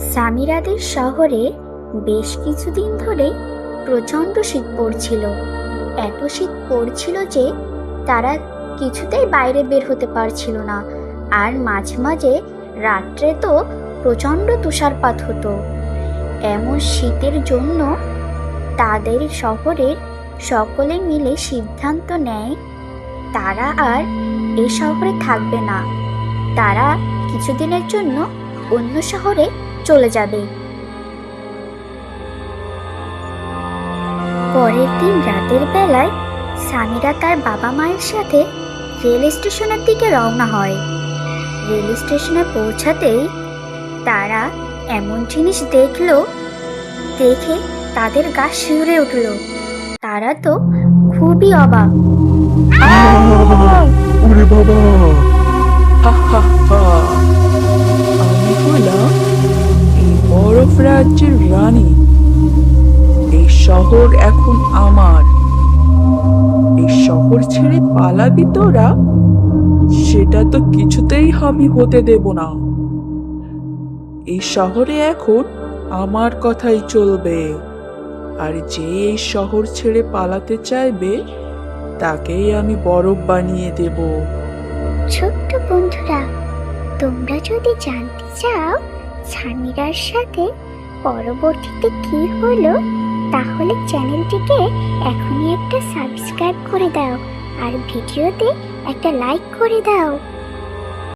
সামিরাদের শহরে বেশ কিছুদিন ধরে প্রচণ্ড শীত পড়ছিল। এত শীত পড়ছিল যে তারা কিছুতেই বাইরে বের হতে পারছিল না। আর মাঝে মাঝে রাত্রে তো প্রচণ্ড তুষারপাত হতো। এমন শীতের জন্য তাদের শহরের সকলে মিলে সিদ্ধান্ত নেয় তারা আর এ শহরে থাকবে না। তারা কিছুদিনের জন্য অন্য শহরে চলে যাবে। পরের দিন রাতের বেলায় সামিরা তার বাবা মায়ের সাথে রেল স্টেশনের দিকে রওনা হয়। রেল স্টেশনে পৌঁছাতেই তারা এমন জিনিস দেখে তাদের গা শিউরে উঠল। তারা তো খুবই অবাক। ওরে বাবা! হা হা হা! আমি হলাম এই বরফ রাজ্যের রানী। এই শহর এখন আমার। এই শহর ছেড়ে পালাবি তোরা? সেটা তো কিছুতেই আমি হতে দেব না। এই শহরে এখন আমার কথাই চলবে। আর যে এই শহর ছেড়ে পালাতে চাইবে তাকেই আমি বরফ বানিয়ে দেব। ছোট্ট বন্ধুরা, তোমরা যদি জানতে চাও সামিরার সাথে পরবর্তীতে কি হলো, তাহলে চ্যানেলটিকে এখনই একটা সাবস্ক্রাইব করে দাও আর ভিডিওতে একটা লাইক করে দাও।